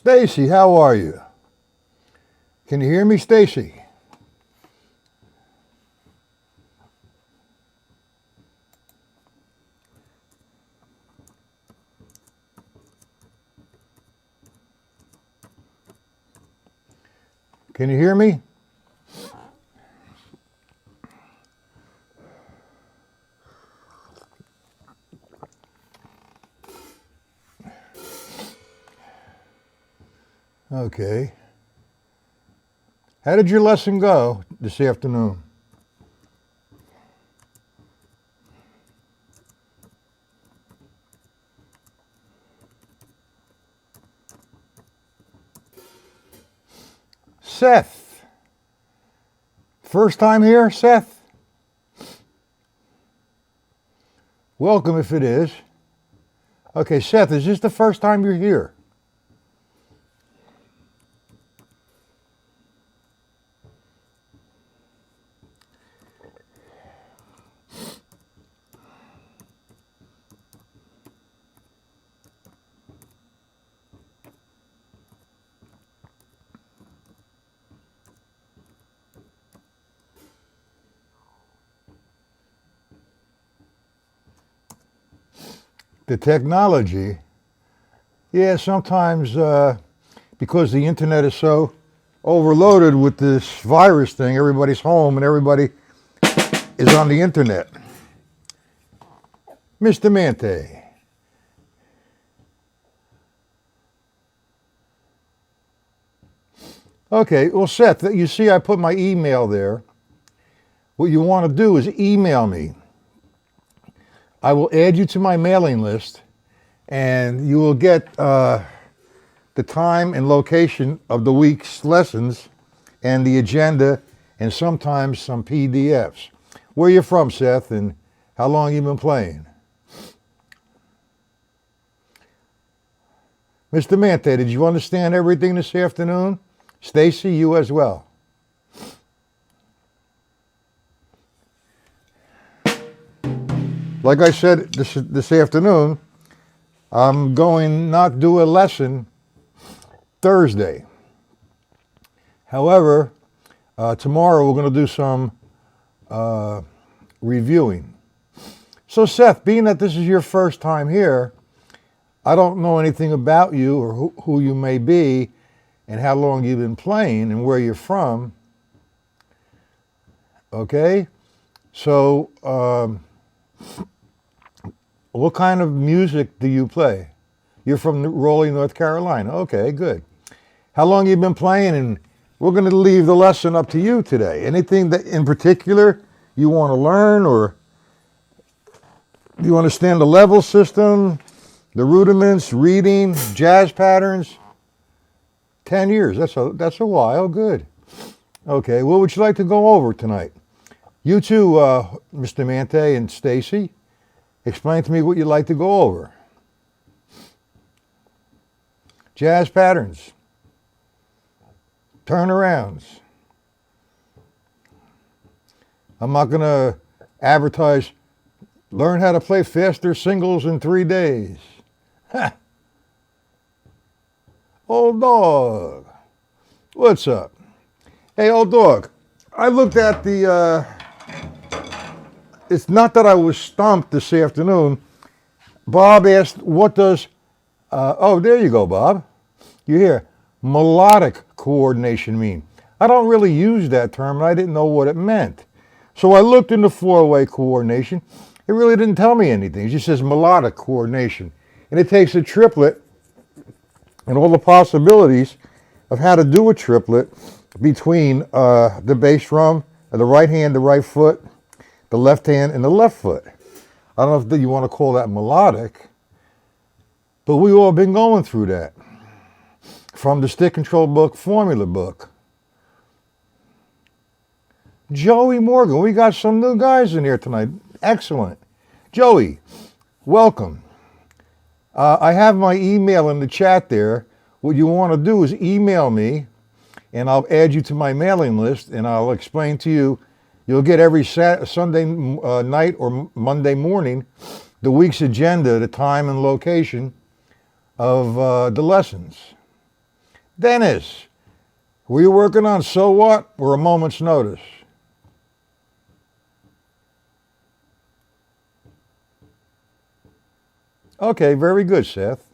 Stacy, how are you? Can you hear me, Stacy? Can you hear me? Okay. How did your lesson go this afternoon? Seth. First time here, Seth? Welcome if it is. Okay, Seth, is this the first time you're here? The technology, yeah, sometimes because the internet is so overloaded with this virus thing, everybody's home and everybody is on the internet. Mr. Mante. Okay, well, Seth, you see I put my email there. What you want to do is email me. I will add you to my mailing list, and you will get the time and location of the week's lessons and the agenda and sometimes some PDFs. Where you from, Seth, and how long you been playing? Mr. Mante, did you understand everything this afternoon? Stacy, you as well. Like I said this afternoon, I'm going not do a lesson Thursday. However, tomorrow we're going to do some reviewing. So Seth, being that this is your first time here, I don't know anything about you or who you may be and how long you've been playing and where you're from. Okay? So, what kind of music do you play? You're from Raleigh, North Carolina. Okay, good. How long you been playing? And we're going to leave the lesson up to you today. Anything that in particular you want to learn, or do you understand the level system, the rudiments, reading, jazz patterns? 10 years, that's a while, good. Okay, what would you like to go over tonight? You two, Mr. Mante and Stacy, explain to me what you'd like to go over. Jazz patterns, turnarounds. I'm not going to advertise, learn how to play faster singles in 3 days. Ha! Old dog, what's up? Hey, old dog, I looked at the, it's not that I was stumped this afternoon. Bob asked, what does, oh, there you go, Bob. You hear, melodic coordination mean? I don't really use that term, and I didn't know what it meant. So I looked into four-way coordination. It really didn't tell me anything. It just says melodic coordination. And it takes a triplet and all the possibilities of how to do a triplet between the bass drum, the right hand, the right foot, the left hand, and the left foot. I don't know if you want to call that melodic, but we've all been going through that. From the stick control book, formula book. Joey Morgan, we got some new guys in here tonight. Excellent. Joey, welcome. I have my email in the chat there. What you want to do is email me, and I'll add you to my mailing list, and I'll explain to you. You'll get every Sunday night or Monday morning the week's agenda, the time and location of the lessons. Dennis, were you working on So What or A Moment's Notice? Okay, very good, Seth.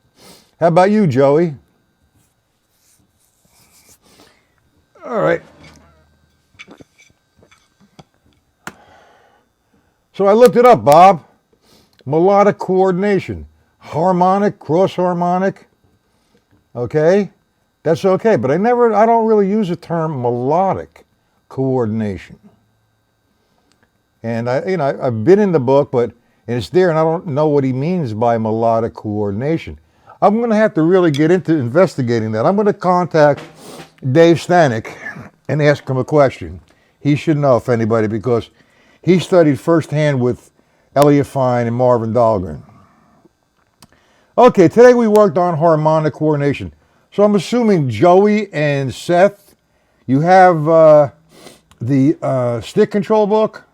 How about you, Joey? All right. So I looked it up, Bob. Melodic coordination. Harmonic, cross harmonic. Okay? That's okay, but I don't really use the term melodic coordination. And I've been in the book, and it's there, and I don't know what he means by melodic coordination. I'm going to have to really get into investigating that. I'm going to contact Dave Stanek and ask him a question. He should know, if anybody, because he studied firsthand with Elliot Fine and Marvin Dahlgren. Okay, today we worked on harmonic coordination. So I'm assuming Joey and Seth, you have the stick control book.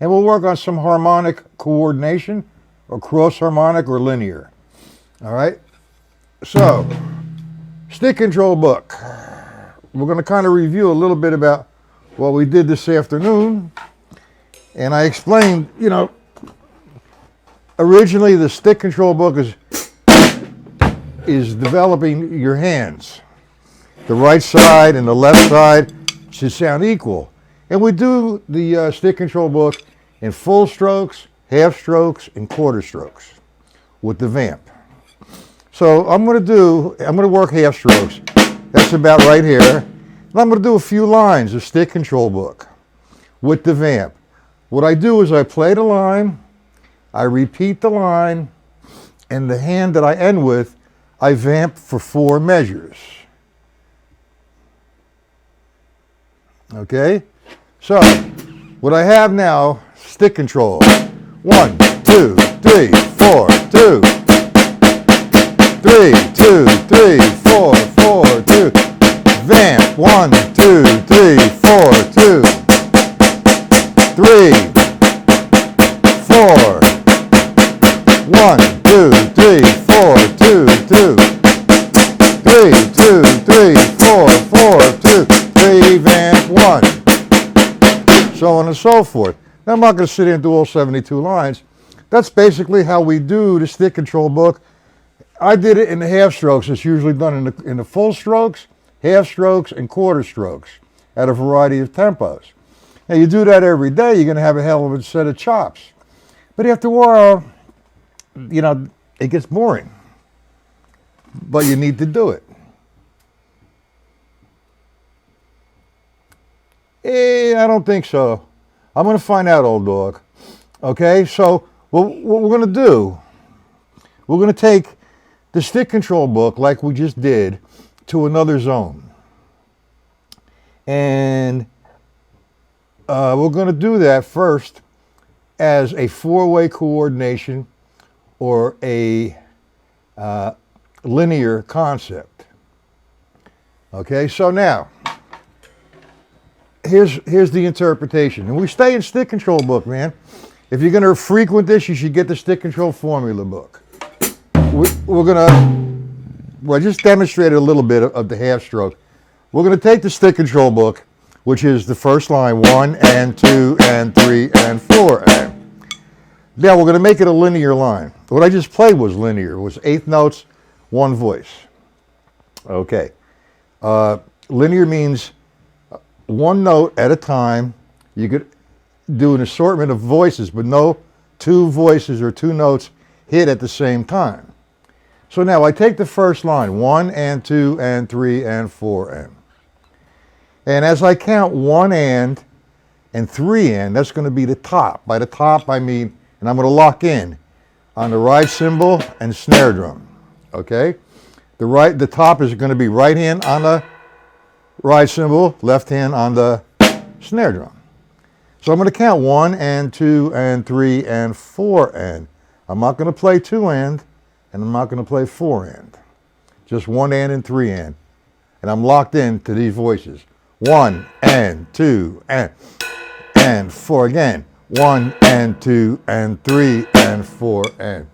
And we'll work on some harmonic coordination, or cross harmonic or linear. All right? So, stick control book. We're going to kind of review a little bit about what we did this afternoon. And I explained, originally the stick control book is developing your hands. The right side and the left side should sound equal. And we do the stick control book in full strokes, half strokes, and quarter strokes with the vamp. So I'm going to work half strokes. That's about right here. And I'm going to do a few lines of stick control book with the vamp. What I do is I play the line, I repeat the line, and the hand that I end with, I vamp for 4 measures. Okay? So, what I have now, stick control. 1, 2, 3, 4, 2. 3, 2, 3, 4, 4, 2. Vamp. 1, 2, 3, 4, 2. 3, 4. 1, 2, 3, 4, 2, 2. 3, 2, 3, 4, 4, 2. 3, vamp, 1. So on and so forth. Now I'm not going to sit here and do all 72 lines. That's basically how we do the stick control book. I did it in the half strokes. It's usually done in the full strokes, half strokes, and quarter strokes at a variety of tempos. Now you do that every day, you're going to have a hell of a set of chops. But after a while, it gets boring. But you need to do it. I don't think so. I'm going to find out, old dog. Okay, so what we're going to do, we're going to take the stick control book like we just did to another zone. And we're going to do that first as a 4-way coordination or a linear concept. Okay, so now, here's the interpretation. And we stay in stick control book, man. If you're going to frequent this, you should get the stick control formula book. We're going to, I just demonstrated a little bit of the half stroke. We're going to take the stick control book, which is the first line, 1 and 2 and 3 and 4 and. Now we're going to make it a linear line. What I just played was linear. It was 8th notes, 1 voice. Okay. Linear means 1 note at a time. You could do an assortment of voices, but no 2 voices or 2 notes hit at the same time. So now I take the first line, 1 and 2 and 3 and 4 and. And as I count 1 and 3 and, that's going to be the top. By the top I mean, and I'm going to lock in on the right cymbal and snare drum. Okay? The top is going to be right hand on the right cymbal, left hand on the snare drum. So I'm going to count 1 and 2 and 3 and 4 and. I'm not going to play 2 and I'm not going to play 4 and. Just 1 and 3 and. And I'm locked in to these voices. 1 and 2 and 4 again. 1 and 2 and 3 and 4 and.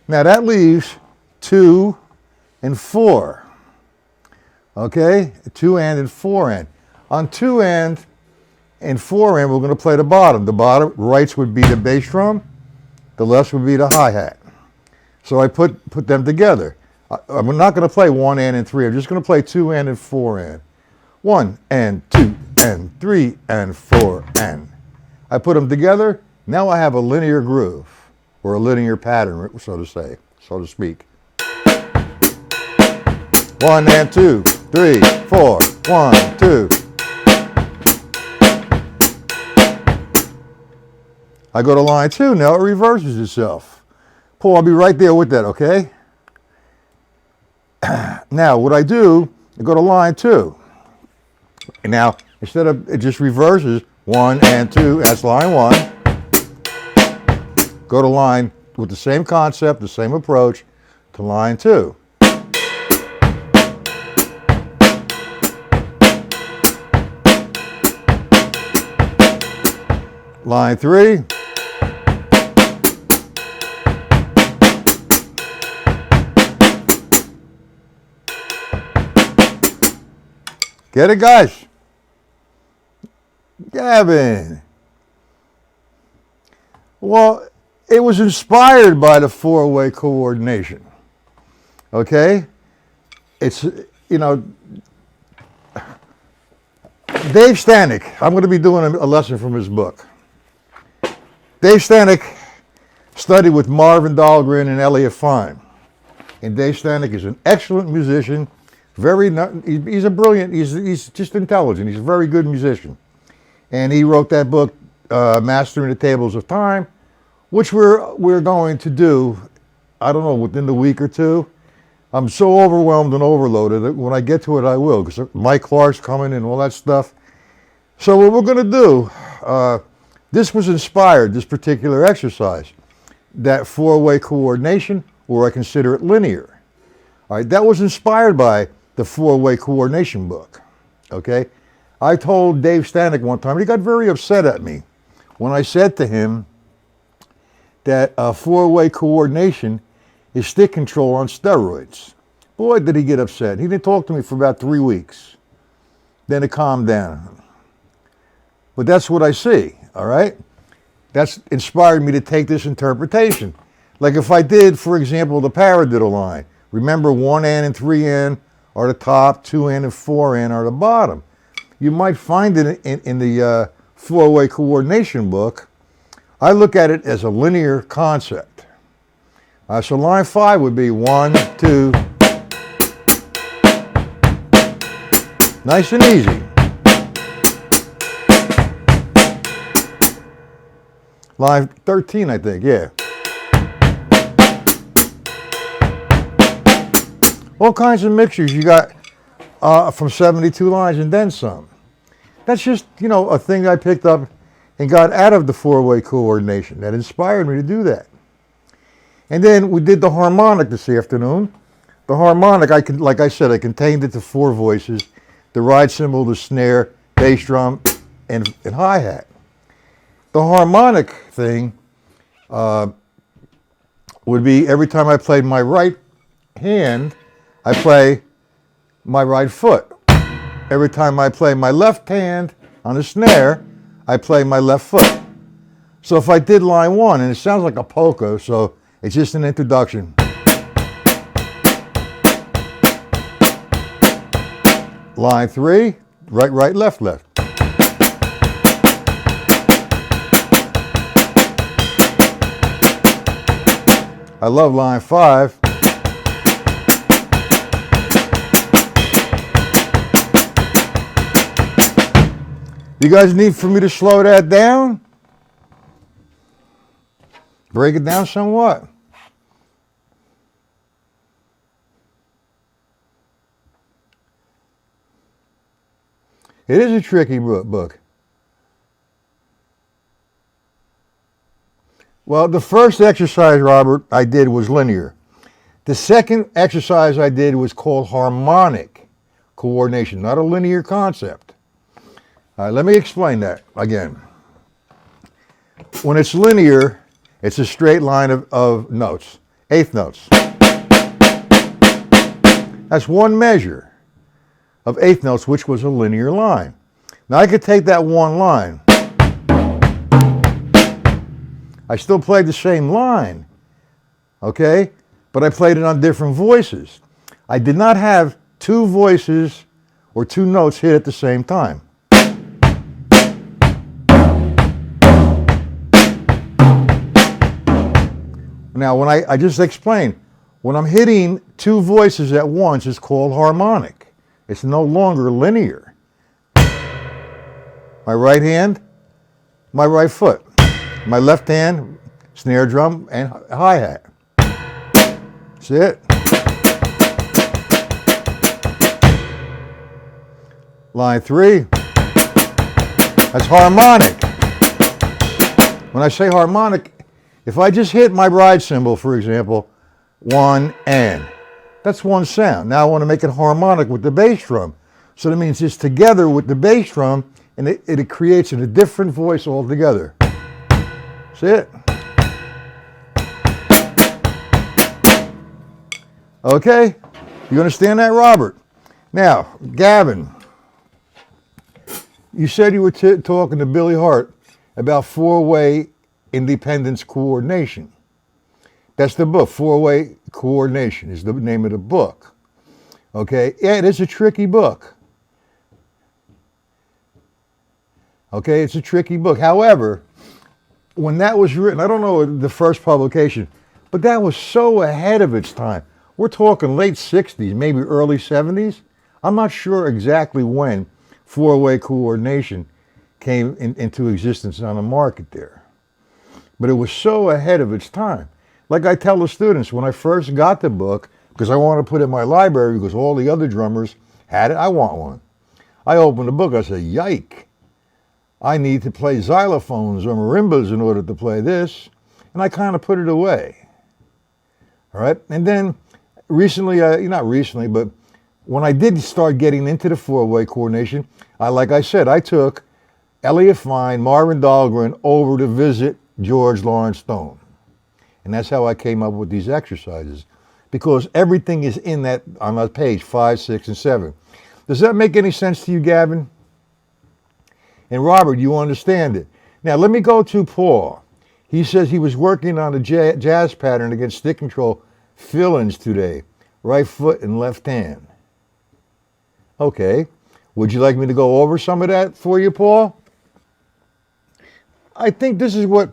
Now that leaves 2 and 4. Okay, 2 and 4 and. On 2 and 4 and, we're going to play the bottom. The bottom rights would be the bass drum, the lefts would be the hi-hat. So I put them together. I'm not going to play 1 and 3. I'm just going to play 2 and 4 and. 1 and 2 and 3 and 4 and. I put them together. Now I have a linear groove, or a linear pattern, so to speak. 1 and 2, 3, 4, 1, 2. I go to line 2, now it reverses itself. Paul, I'll be right there with that, okay? Now, what I do, I go to line 2. And now, instead of, it just reverses, 1 and 2, that's line 1. Go to line, with the same concept, the same approach, to line 2. Line 3. Get it, guys? Gavin. Well, it was inspired by the 4-way coordination. Okay? It's, you know, Dave Stanek, I'm going to be doing a lesson from his book. Dave Stanek studied with Marvin Dahlgren and Elliott Fine. And Dave Stanek is an excellent musician. He's a brilliant, he's just intelligent. He's a very good musician. And he wrote that book, Mastering the Tables of Time, which we're going to do, I don't know, within the week or two. I'm so overwhelmed and overloaded that when I get to it, I will, because Mike Clark's coming and all that stuff. So what we're going to do, this was inspired, this particular exercise, that 4-way coordination, or I consider it linear. All right, that was inspired by the 4-way coordination book, okay? I told Dave Stanek one time, he got very upset at me when I said to him that 4-way coordination is stick control on steroids. Boy, did he get upset. He didn't talk to me for about 3 weeks. Then it calmed down. But that's what I see, all right? That's inspired me to take this interpretation. Like if I did, for example, the paradiddle line. Remember 1 and 3 and are the top, 2 and 4 and are the bottom. You might find it in the 4-way coordination book. I look at it as a linear concept. So line 5 would be 1, 2. Nice and easy. Line 13, I think, yeah. All kinds of mixtures you got from 72 lines and then some. That's just, you know, a thing I picked up and got out of the 4-way coordination. That inspired me to do that. And then we did the harmonic this afternoon. The harmonic, like I said, I contained it to 4 voices. The ride cymbal, the snare, bass drum, and hi-hat. The harmonic thing would be every time I played my right hand, I play my right foot. Every time I play my left hand on the snare, I play my left foot. So if I did line 1, and it sounds like a polka, so it's just an introduction. Line 3, right, right, left, left. I love line 5. You guys need for me to slow that down? Break it down somewhat? It is a tricky book. Well, the first exercise, Robert, I did was linear. The second exercise I did was called harmonic coordination, not a linear concept. All right, let me explain that again. When it's linear, it's a straight line of notes, eighth notes. That's one measure of eighth notes, which was a linear line. Now I could take that one line. I still played the same line, okay? But I played it on different voices. I did not have two voices or two notes hit at the same time. Now, when I just explained, when I'm hitting two voices at once, it's called harmonic. It's no longer linear. My right hand, my right foot. My left hand, snare drum and hi-hat. That's it. Line 3, that's harmonic. When I say harmonic, if I just hit my ride cymbal, for example, 1 and, that's one sound. Now I want to make it harmonic with the bass drum. So that means it's together with the bass drum, and it creates a different voice altogether. That's it. Okay? You understand that, Robert? Now, Gavin, you said you were talking to Billy Hart about four-way independence coordination. That's the book. Four-way coordination is the name of the book. Okay? Yeah, it is a tricky book. Okay, it's a tricky book. However, when that was written, I don't know the first publication, but that was so ahead of its time. We're talking late 60s, maybe early 70s. I'm not sure exactly when four-way coordination came into existence on the market there. But it was so ahead of its time. Like I tell the students, when I first got the book, because I want to put it in my library because all the other drummers had it, I want one. I opened the book, I said, yike. I need to play xylophones or marimbas in order to play this. And I kind of put it away. All right? And then recently, not recently, but when I did start getting into the four-way coordination, like I said, I took Elliott Fine, Marvin Dahlgren over to visit George Lawrence Stone. And that's how I came up with these exercises. Because everything is in that, on that page, 5, 6, and 7. Does that make any sense to you, Gavin? And Robert, you understand it. Now, let me go to Paul. He says he was working on a jazz pattern against stick control fill-ins today. Right foot and left hand. Okay. Would you like me to go over some of that for you, Paul? I think this is what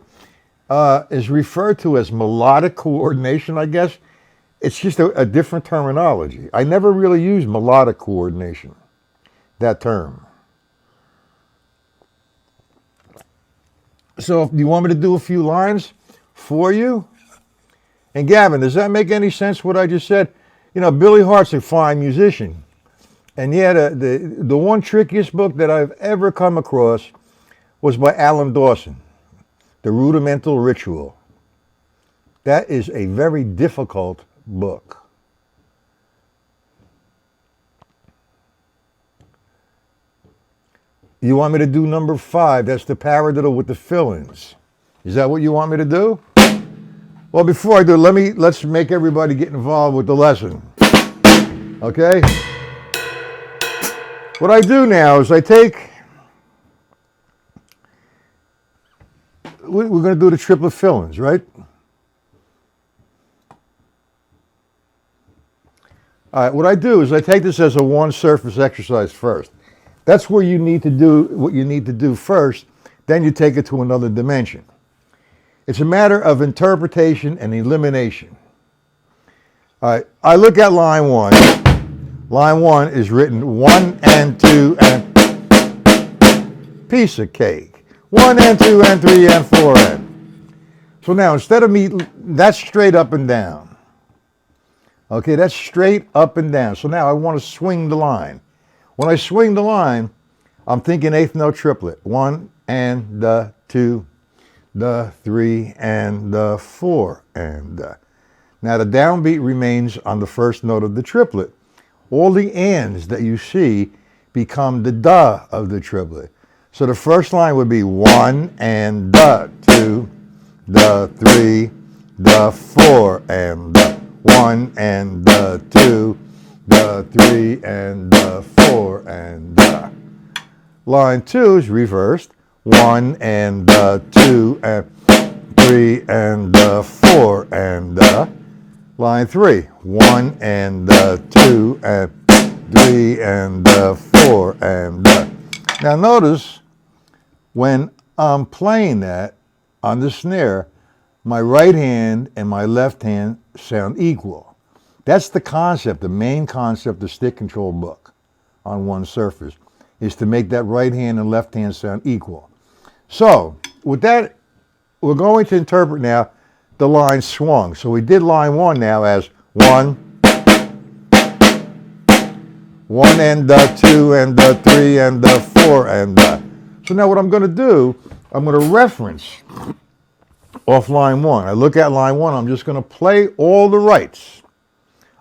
is referred to as melodic coordination, I guess. It's just a different terminology. I never really used melodic coordination, that term. So do you want me to do a few lines for you? And Gavin, does that make any sense what I just said? You know, Billy Hart's a fine musician. And yeah, the one trickiest book that I've ever come across was by Alan Dawson, The Rudimental Ritual. That is a very difficult book. You want me to do number 5? That's the paradiddle with the fill-ins. Is that what you want me to do? Well, before I do, let's make everybody get involved with the lesson. Okay? What I do now is I take, we're going to do the triplet fill-ins, right? All right, what I do is I take this as a one surface exercise first. That's where you need to do what you need to do first, then you take it to another dimension. It's a matter of interpretation and elimination. All right, I look at line 1. Line 1 is written 1 and 2 and piece of cake. 1 and 2 and 3 and 4 and. So now instead of me, that's straight up and down. Okay, that's straight up and down. So now I want to swing the line. When I swing the line, I'm thinking eighth note triplet. 1 and the 2, the 3 and the 4 and the. Now the downbeat remains on the first note of the triplet. All the ands that you see become the da of the triplet. So the first line would be 1 and the 2, the 3, the 4 and the 1 and the 2, the 3 and the 4 and the. Line 2 is reversed. 1 and the 2 and 3 and the 4 and the. Line 3, 1 and the 2 and 3 and the 4 and the. Now notice when I'm playing that on the snare, my right hand and my left hand sound equal. That's the concept, the main concept of stick control book on one surface, is to make that right hand and left hand sound equal. So with that, we're going to interpret now the line swung. So we did line 1 now as 1 and the 2 and the 3 and the 4 and the. So now what I'm going to do, I'm going to reference off line 1. I look at line 1, I'm just going to play all the rights.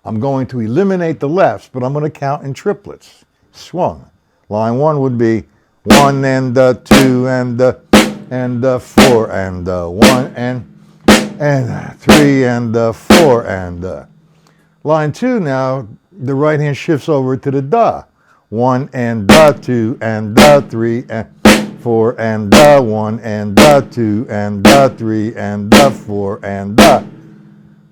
I'm going to eliminate the lefts, but I'm going to count in triplets. Swung. Line 1 would be 1 and the 2 and the 4 and the 1 and 3 and the 4 and line 2 now, the right hand shifts over to the da. 1 and the 2 and the 3 and 4 and the 1 and the 2 and the 3 and the 4 and the.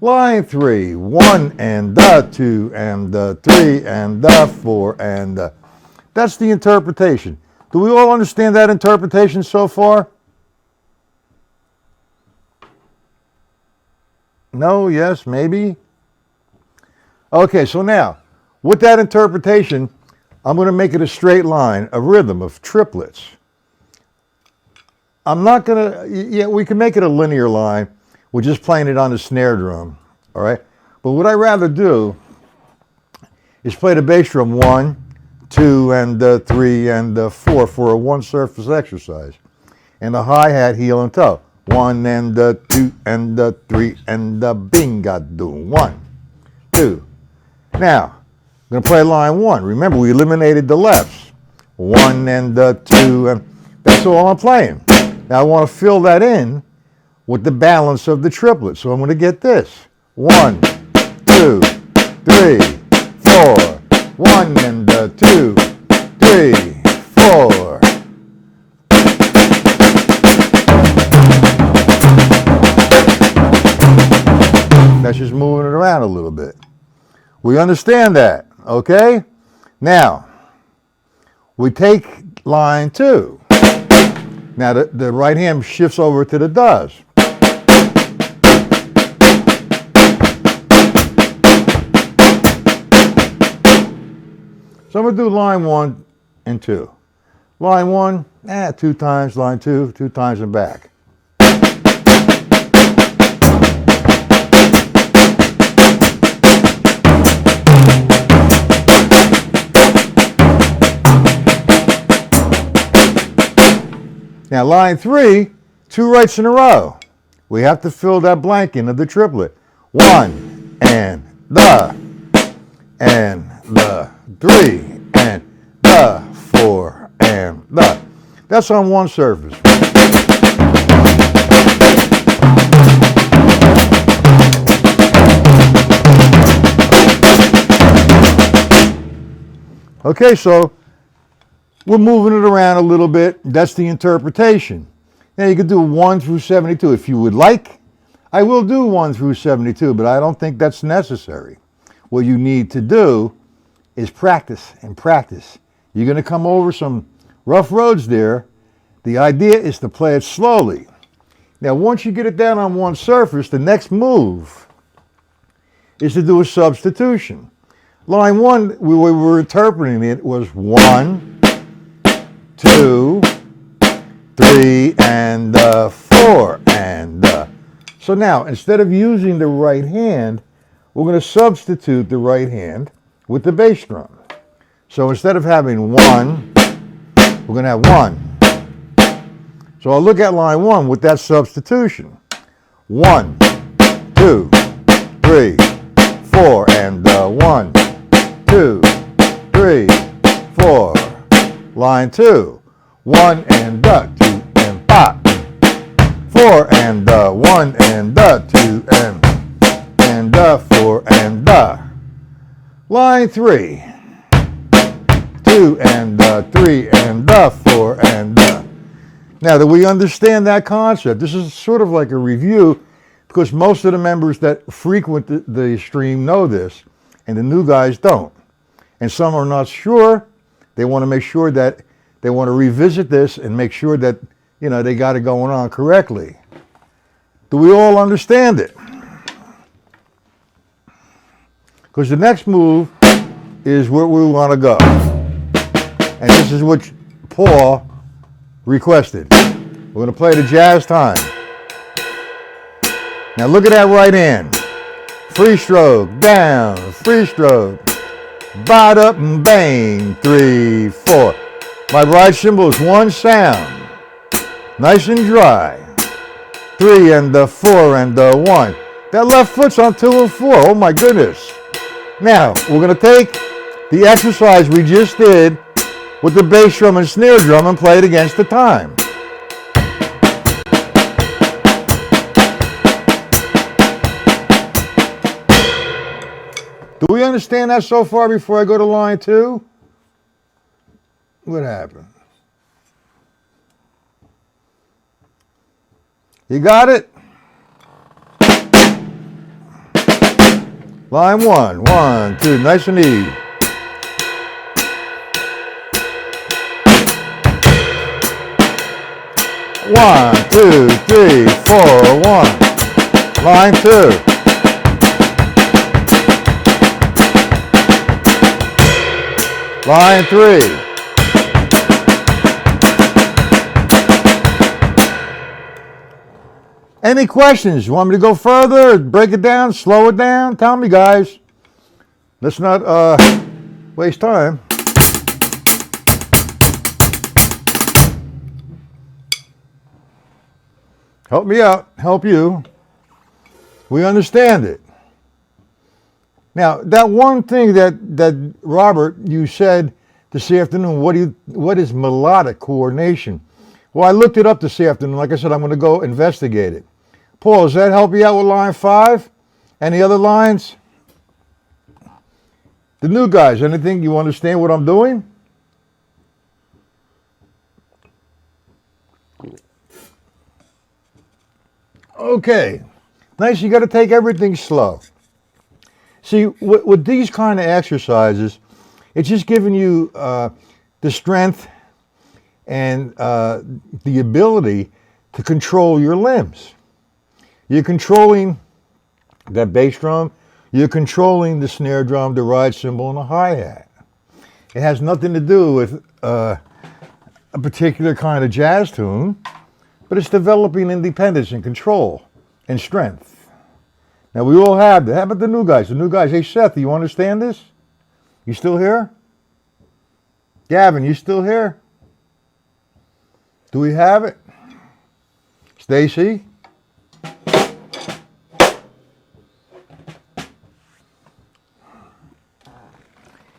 Line 3, 1 and the 2 and the 3 and the 4 and the. That's the interpretation. Do we all understand that interpretation so far? No, yes, maybe. Okay, so now, with that interpretation, I'm going to make it a straight line, a rhythm of triplets. I'm not going to, yeah, we can make it a linear line. We're just playing it on the snare drum, all right? But what I'd rather do is play the bass drum 1, 2, and the 3, and the 4 for a one surface exercise. And the hi-hat, heel, and toe. 1 and the 2 and the 3 and the bing-a-doo. 1, 2. Now, I'm going to play line 1. Remember, we eliminated the lefts. 1 and the 2, and that's all I'm playing. Now, I want to fill that in with the balance of the triplet. So I'm going to get this. 1, 2, 3, 4. 1 and the 2, 3, 4. That's just moving it around a little bit. We understand that, okay? Now, we take line 2. Now, the right hand shifts over to the does. So I'm going to do line 1 and 2. Line 1, 2 times, line 2, 2 times and back. Now line 3, 2 rights in a row. We have to fill that blank in of the triplet. 1 and the 3 and the 4 and the. That's on one surface. Okay, so we're moving it around a little bit. That's the interpretation. Now you could do 1 through 72 if you would like. I will do 1 through 72, but I don't think that's necessary. What you need to do is practice and practice. You're going to come over some rough roads there. The idea is to play it slowly. Now once you get it down on one surface, the next move is to do a substitution. Line 1, we were interpreting it was 1, 2, 3, and 4, and so now instead of using the right hand, we're going to substitute the right hand with the bass drum. So instead of having 1, we're going to have 1. So I'll look at line 1 with that substitution. 1, 2, 3, 4, and 1, 2, 3, 4. Line 2, 1 and 2 and 5, 4 and 1 and 2 and 4 and Line 3. 2 and 3 and 4 and. Now, do we understand that concept? This is sort of like a review because most of the members that frequent the stream know this, and the new guys don't. And some are not sure. They want to make sure that they want to revisit this and make sure that, you know, they got it going on correctly. Do we all understand it? Because the next move is where we want to go. And this is what Paul requested. We're going to play the jazz time. Now look at that right hand. Free stroke, down, free stroke. Bot up and bang, 3, 4. My right cymbal is one sound. Nice and dry. 3 and 4 and 1. That left foot's on 2 and 4. Oh my goodness. Now, we're going to take the exercise we just did with the bass drum and snare drum and play it against the time. Do we understand that so far before I go to line 2? What happened? You got it? Line 1, 1, 2, nice and easy. One, 2, 3, 4, 1. Line 2. Line 3. Any questions? You want me to go further? Break it down? Slow it down? Tell me, guys. Let's not waste time. Help me out. Help you. We understand it. Now, that one thing that Robert, you said this afternoon, what is melodic coordination? Well, I looked it up this afternoon. Like I said, I'm going to go investigate it. Paul, does that help you out with line 5? Any other lines? The new guys, anything? You understand what I'm doing? Okay. Nice, you got to take everything slow. See, with these kind of exercises, it's just giving you the strength and the ability to control your limbs. You're controlling that bass drum, you're controlling the snare drum, the ride cymbal, and the hi-hat. It has nothing to do with a particular kind of jazz tune, but it's developing independence and control and strength. Now, we all have that. How about the new guys? The new guys, hey, Seth, do you understand this? You still here? Gavin, you still here? Do we have it? Stacy?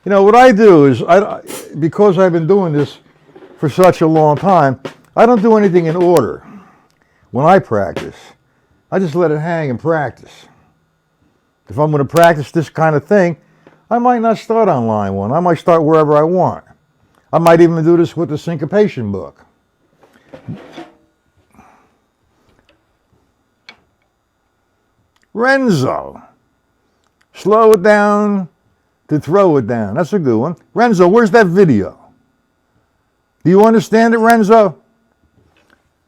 You know, what I do is, because I've been doing this for such a long time, I don't do anything in order when I practice. I just let it hang and practice. If I'm going to practice this kind of thing, I might not start on line 1. I might start wherever I want. I might even do this with the syncopation book. Renzo. Slow it down to throw it down. That's a good one. Renzo, where's that video? Do you understand it, Renzo?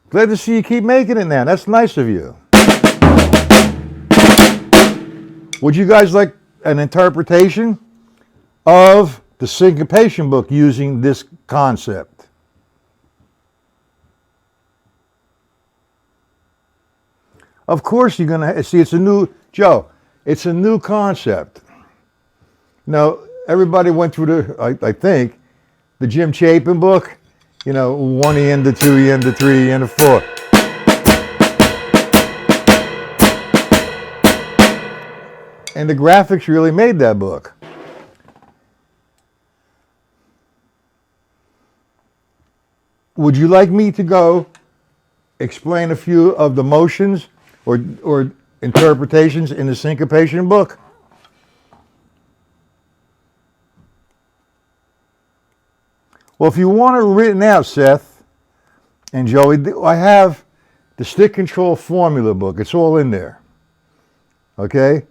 Glad to see you keep making it now. That's nice of you. Would you guys like an interpretation of the syncopation book using this concept? Of course you're going to see, it's a new, Joe, it's a new concept. Now, everybody went through I think, the Jim Chapin book, you know, 1 and to 2 and to 3 and to 4. And the graphics really made that book. Would you like me to go explain a few of the motions or interpretations in the syncopation book? Well, if you want it written out, Seth and Joey, I have the stick control formula book. It's all in there. Okay?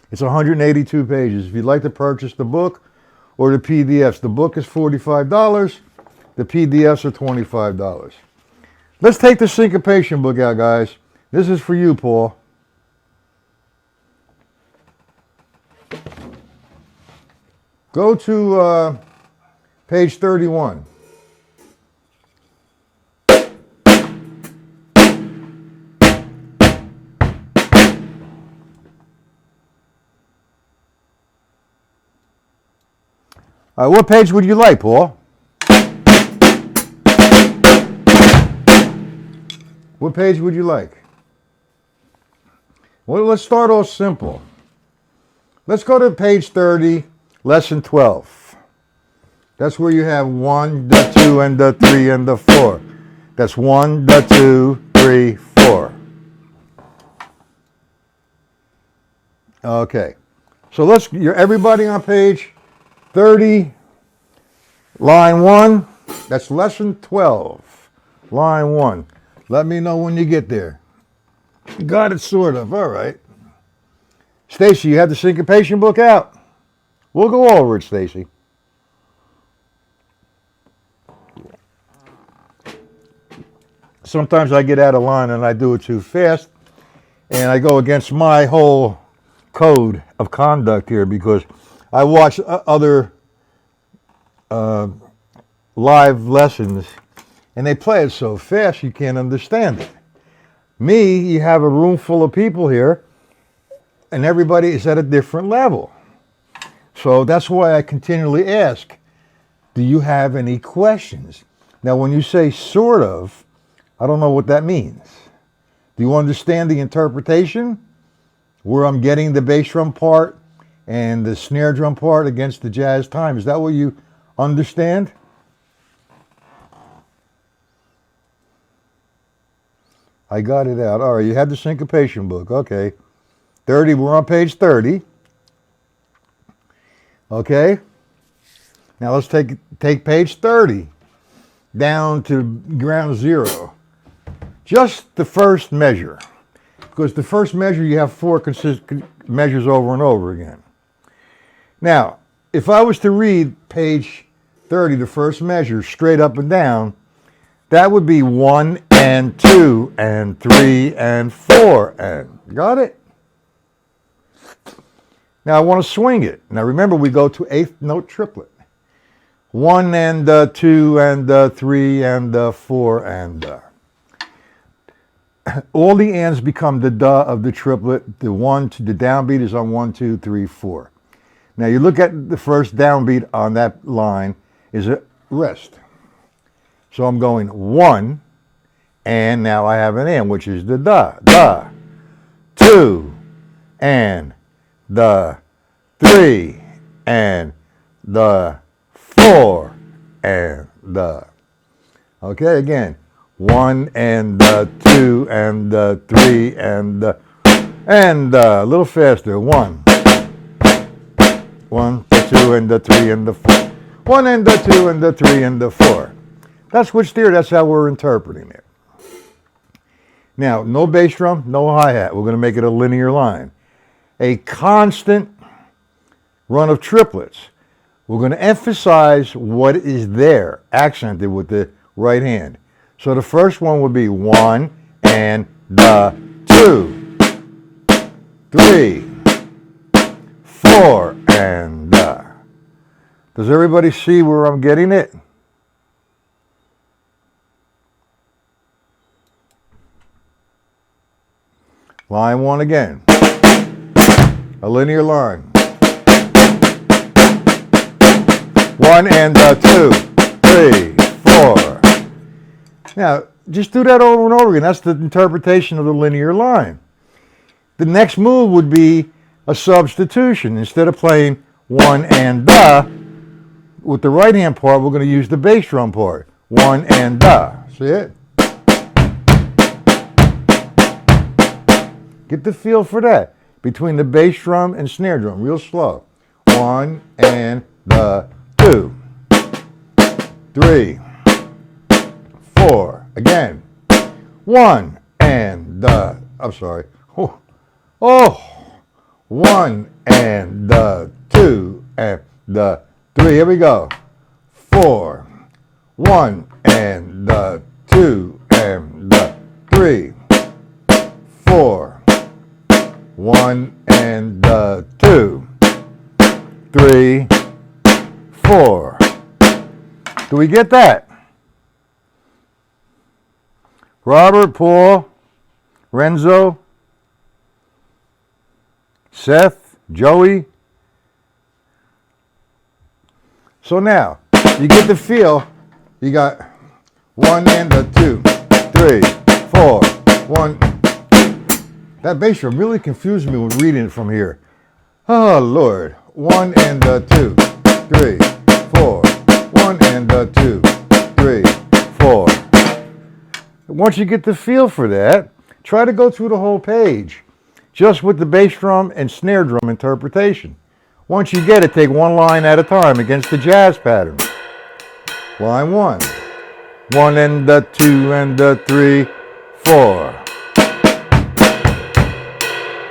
It's 182 pages. If you'd like to purchase the book or the PDFs, the book is $45. The PDFs are $25. Let's take the syncopation book out, guys. This is for you, Paul. Go to page 31. All right, what page would you like, Paul? What page would you like? Well, let's start off simple. Let's go to page 30, lesson 12. That's where you have 1, the 2, and the 3, and the 4. That's 1, the 2, 3, 4. Okay. So you're everybody on page 30, line 1. That's lesson 12, line 1. Let me know when you get there. Got it, sort of. All right. Stacy, you have the syncopation book out. We'll go over it, Stacy. Sometimes I get out of line and I do it too fast, and I go against my whole code of conduct here because I watch other live lessons and they play it so fast you can't understand it. Me, you have a room full of people here and everybody is at a different level. So that's why I continually ask, do you have any questions? Now, when you say sort of, I don't know what that means. Do you understand the interpretation? Where I'm getting the bass drum part and the snare drum part against the jazz time. Is that what you understand? I got it out. All right, you had the syncopation book. Okay. 30, we're on page 30. Okay. Now let's take page 30 down to ground zero. Just the first measure. Because the first measure, you have 4 consistent measures over and over again. Now, if I was to read page 30, the first measure, straight up and down, that would be 1 and 2 and 3 and 4 and. Got it? Now I want to swing it. Now remember, we go to 8th note triplet. 1 and 2 and 3 and 4 and. All the ands become the da of the triplet. The downbeat is on 1, 2, 3, 4. Now you look at the first downbeat on that line is a rest. So I'm going 1, and now I have an and, which is the da. 2, and the 3, and the 4, and the. Okay, again. 1 and 2 and 3 and a little faster. 1, 2 and 3 and 4. 1 and 2 and 3 and 4. That's switch theory. That's how we're interpreting it. Now, no bass drum, no hi-hat. We're going to make it a linear line. A constant run of triplets. We're going to emphasize what is there, accented with the right hand. So the first one would be 1 and 2, 3, 4 and. Does everybody see where I'm getting it? Line 1 again. A linear line. 1 and 2, 3, 4. Now, just do that over and over again. That's the interpretation of the linear line. The next move would be a substitution. Instead of playing 1 and da, with the right hand part, we're going to use the bass drum part. 1 and da. See it? Get the feel for that. Between the bass drum and snare drum, real slow. 1 and 2. 3, 4. Again. 1 and the, I'm sorry. Oh. 1 and the 2 and the 3. Here we go. 4. 1 and the 2 and the 3. 4. 1 and the 2. 3. 4. Do we get that? Robert, Paul, Renzo, Seth, Joey. So now, you get the feel. You got 1 and a 2, 3, 4, 1. That bass drum really confused me when reading it from here. Oh, Lord. 1 and a 2, 3, 4. 1 and a 2, 3, 4. Once you get the feel for that, try to go through the whole page just with the bass drum and snare drum interpretation. Once you get it, take one line at a time against the jazz pattern. Line 1. 1 and the 2 and the 3, 4.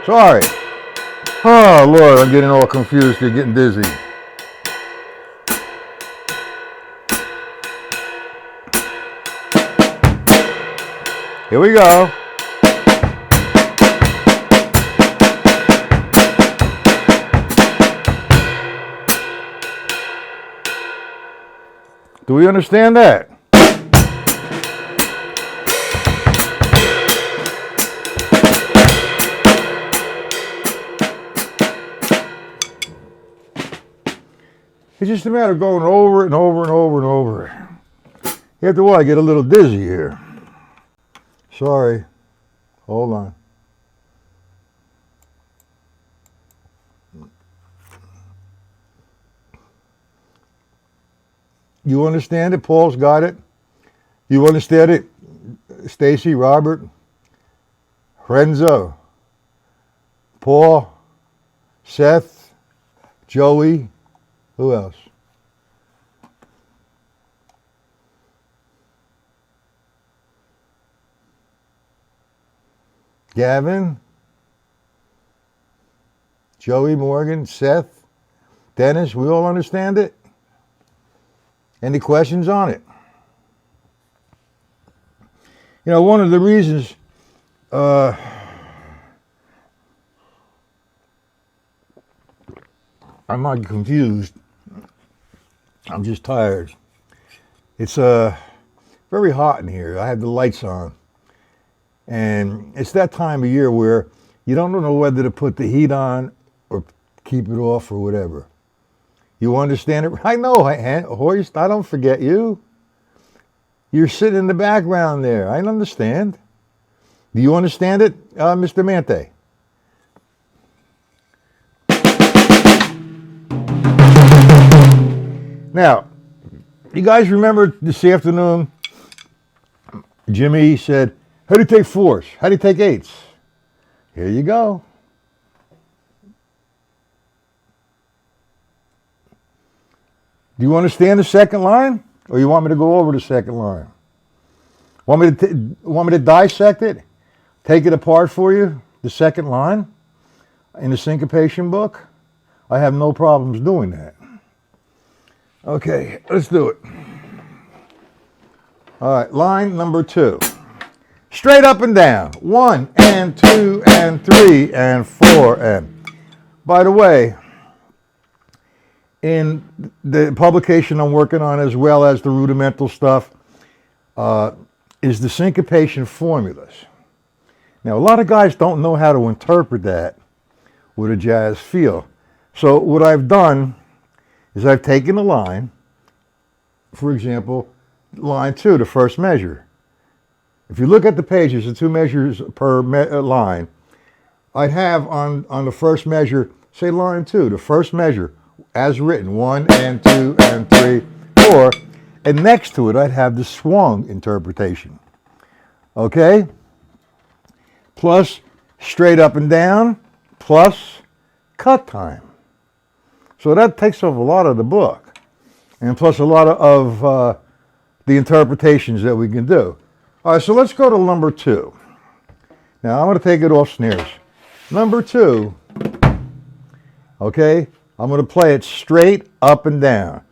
Sorry. Oh, Lord, I'm getting all confused. You're getting dizzy. Here we go. Do we understand that? It's just a matter of going over it and over and over and over. After a while, I get a little dizzy here. Sorry. Hold on. You understand it? Paul's got it. You understand it? Stacy, Robert, Renzo, Paul, Seth, Joey. Who else? Gavin, Joey, Morgan, Seth, Dennis. We all understand it? Any questions on it? You know, one of the reasons I'm not confused. I'm just tired. It's very hot in here. I have the lights on. And it's that time of year where you don't know whether to put the heat on or keep it off or whatever. You understand it? I know, Hoist, I don't forget you. You're sitting in the background there. I understand. Do you understand it, Mr. Mante? Now, you guys remember this afternoon, Jimmy said, how do you take fours? How do you take eights? Here you go. Do you understand the second line? Or you want me to go over the second line? Want me to dissect it? Take it apart for you? The second line? In the syncopation book? I have no problems doing that. Okay, let's do it. All right, line number 2. Straight up and down. 1 and 2 and 3 and 4 and. By the way, in the publication I'm working on, as well as the rudimental stuff, is the syncopation formulas. Now, a lot of guys don't know how to interpret that with a jazz feel. So what I've done is I've taken a line, for example, line 2, the first measure. If you look at the pages, the 2 measures per line, I'd have on the first measure, say line 2, the first measure, as written, 1 and 2 and 3, 4, and next to it I'd have the swung interpretation. Okay? Plus straight up and down, plus cut time. So that takes up a lot of the book. And plus a lot of the interpretations that we can do. All right, so let's go to number 2. Now, I'm going to take it off snares. Number 2, okay, I'm going to play it straight up and down.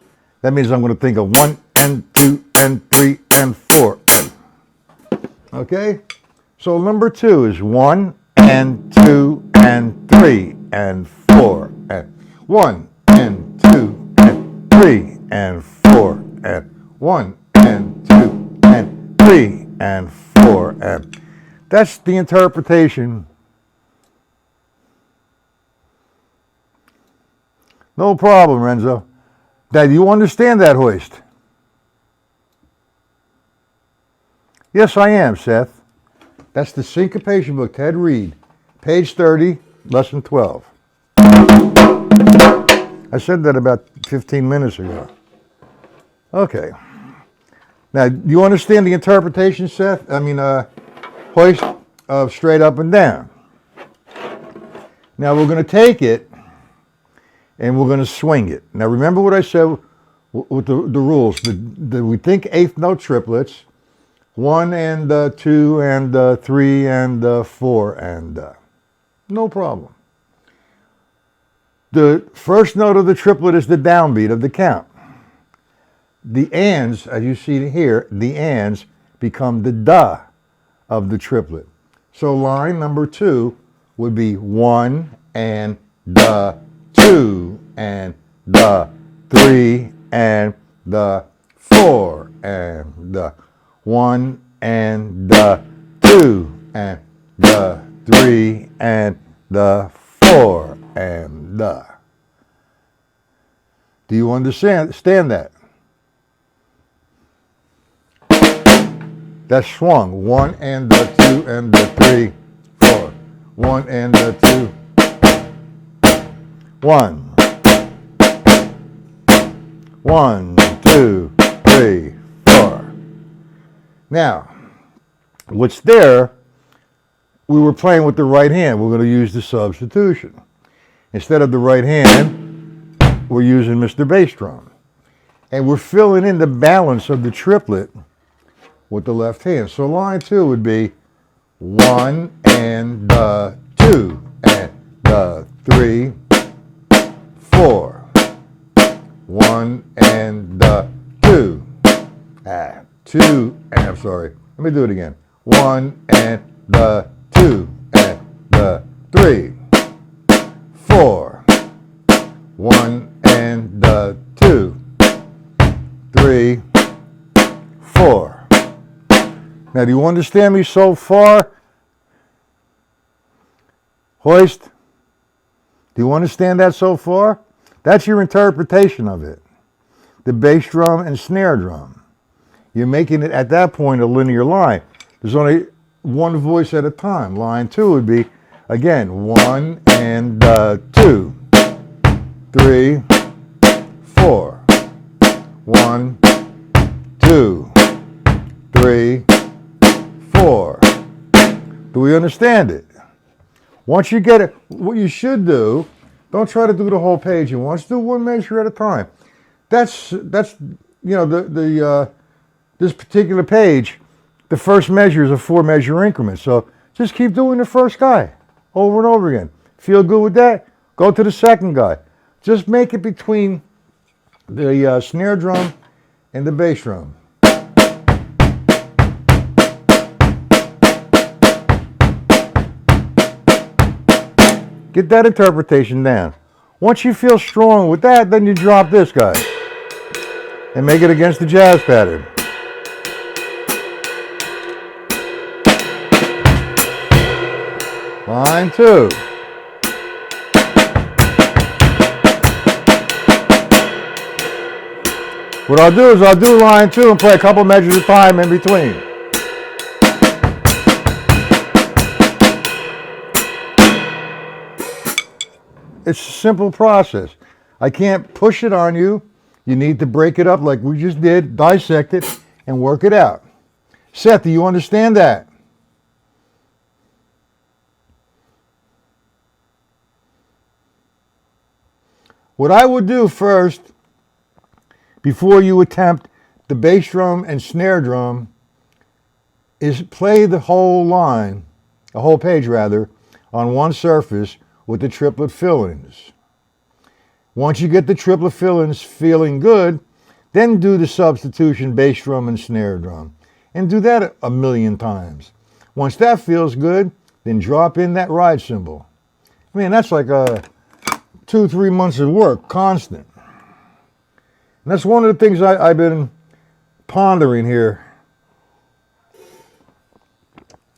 That means I'm going to think of 1 and 2 and 3 and 4. Okay? So number 2 is 1 and 2 and 3 and 4 and 1 and 2 and 3 and 4 and 1 and 2 and 3 and 4 and that's the interpretation. No problem, Renzo. Now, do you understand that, Hoist? Yes, I am, Seth. That's the syncopation book, Ted Reed, page 30, lesson 12. I said that about 15 minutes ago. Okay. Now, do you understand the interpretation, Seth? Hoist of straight up and down. Now, we're going to take it and we're going to swing it. Now, remember what I said with the rules. We think eighth note triplets, 1 and 2 and 3 and 4 and no problem. The first note of the triplet is the downbeat of the count. The ands, as you see here, the ands become the da of the triplet. So line number 2 would be 1 and the 2 and the 3 and the 4 and the 1 and the 2 and the 3 and the 4 and the. Do you understand that? That's swung. 1 and the 2 and the 3, 4. 1 and the 2. 1. 1, 2, 3, 4. Now, what's there, we were playing with the right hand. We're going to use the substitution. Instead of the right hand, we're using Mr. Bass Drum. And we're filling in the balance of the triplet with the left hand. So line 2 would be 1 and the 2 and the 3, 4. 1 and the 2. 2 and, I'm sorry. Let me do it again. 1 and the 2 and the 3, 4. 1 and the 2, 3, 4. Now, do you understand me so far? Hoist? Do you understand that so far? That's your interpretation of it. The bass drum and snare drum. You're making it, at that point, a linear line. There's only one voice at a time. Line 2 would be, again, 1 and 2, 3, 4. 1, 2, 3, 4. Do we understand it? Once you get it, what you should do, don't try to do the whole page at once. Do one measure at a time. That's this particular page, the first measure is a 4-measure increment. So just keep doing the first guy over and over again. Feel good with that? Go to the second guy. Just make it between the snare drum and the bass drum. Get that interpretation down. Once you feel strong with that, then you drop this guy and make it against the jazz pattern. Line 2. What I'll do is I'll do line 2 and play a couple measures of time in between. It's a simple process. I can't push it on you. You need to break it up like we just did, dissect it, and work it out. Seth, do you understand that? What I would do first, before you attempt the bass drum and snare drum is play the whole line, a whole page rather, on one surface with the triplet fill-ins. Once you get the triplet fill-ins feeling good, then do the substitution bass drum and snare drum. And do that a million times. Once that feels good, then drop in that ride cymbal. I mean, that's like 2-3 months of work, constant. And that's one of the things I've been pondering here.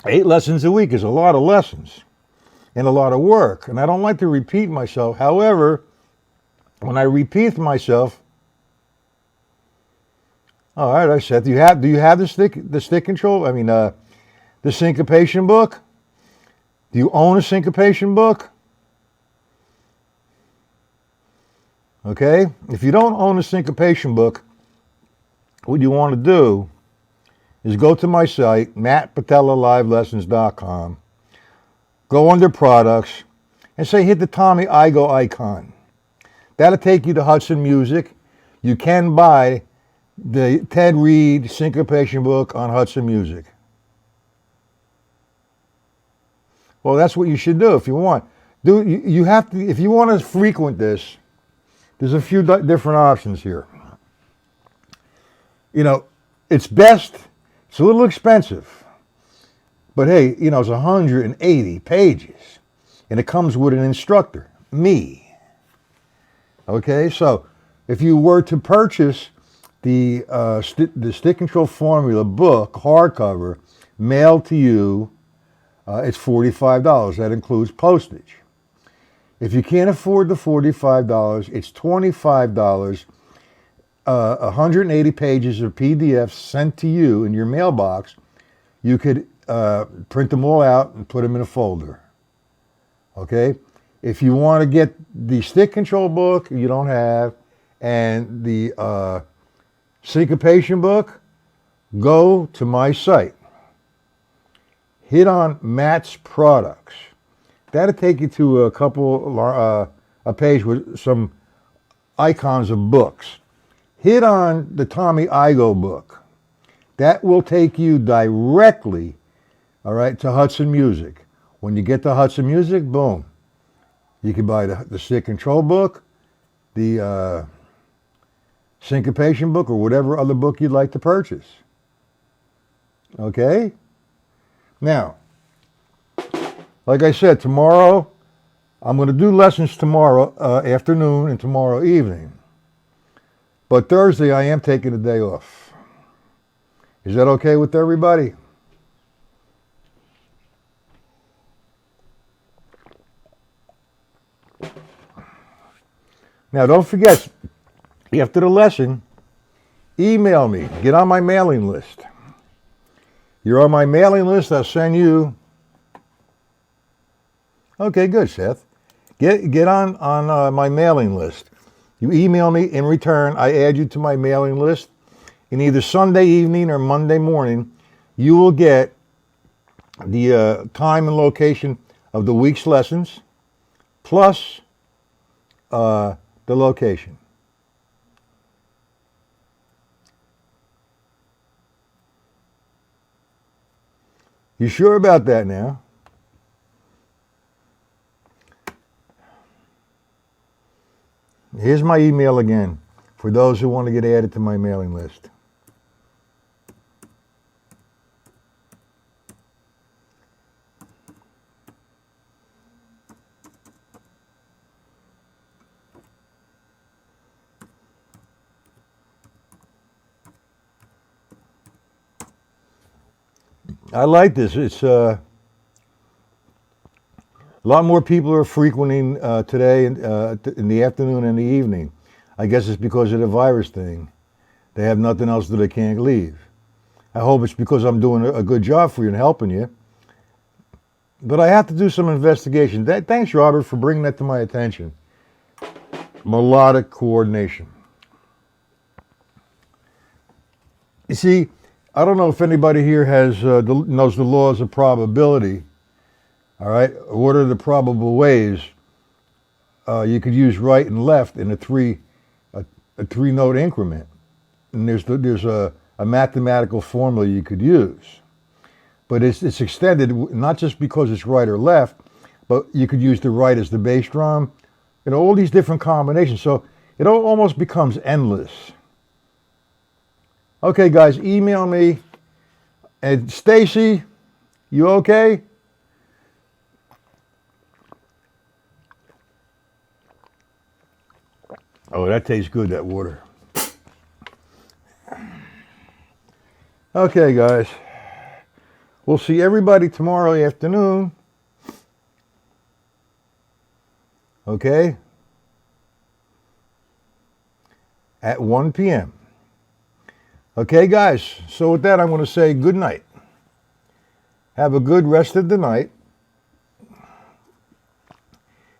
8 lessons a week is a lot of lessons and a lot of work. And I don't like to repeat myself. However, when I repeat myself, all right, I said, do you have the stick control? I mean, the syncopation book? Do you own a syncopation book? Okay, if you don't own a syncopation book, what you want to do is go to my site, mattpatellalivelessons.com, go under products, and say hit the Tommy Igoe icon. That'll take you to Hudson Music. You can buy the Ted Reed syncopation book on Hudson Music. Well, that's what you should do if you want. You have to, if you want to frequent this, there's a few different options here. You know, it's best, it's a little expensive, but hey, you know, it's 180 pages, and it comes with an instructor, me. Okay, so if you were to purchase the Stick Control Formula book, hardcover, mailed to you, it's $45. That includes postage. If you can't afford the $45, it's $25, 180 pages of PDFs sent to you in your mailbox. You could print them all out and put them in a folder. Okay? If you want to get the stick control book you don't have and the syncopation book, go to my site. Hit on Matt's products. That'll take you to a page with some icons of books. Hit on the Tommy Igoe book. That will take you directly, all right, to Hudson Music. When you get to Hudson Music, boom. You can buy the stick control book, the syncopation book, or whatever other book you'd like to purchase. Okay? Now, like I said, tomorrow, I'm going to do lessons tomorrow afternoon and tomorrow evening. But Thursday, I am taking a day off. Is that okay with everybody? Now, don't forget, after the lesson, email me. Get on my mailing list. You're on my mailing list, I'll send you. Okay, good, Seth. Get on my mailing list. You email me, in return, I add you to my mailing list. And either Sunday evening or Monday morning, you will get the time and location of the week's lessons, plus the location. You sure about that now? Here's my email again for those who want to get added to my mailing list. I like this. It's a lot more people are frequenting today in the afternoon and the evening. I guess it's because of the virus thing. They have nothing else that they can't leave. I hope it's because I'm doing a good job for you and helping you. But I have to do some investigation. Thanks, Robert, for bringing that to my attention. Melodic coordination. You see, I don't know if anybody here has knows the laws of probability. All right, what are the probable ways you could use right and left in a three-note increment? and there's a mathematical formula you could use. But it's extended not just because it's right or left, but you could use the right as the bass drum, all these different combinations. So it almost becomes endless. Okay, guys, email me. And Stacy, you okay? Oh, that tastes good, that water. Okay, guys. We'll see everybody tomorrow afternoon. Okay? At 1 p.m. Okay, guys. So with that, I'm going to say good night. Have a good rest of the night.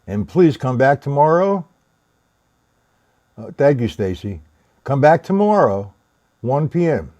And please come back tomorrow. Thank you, Stacy. Come back tomorrow, 1 p.m.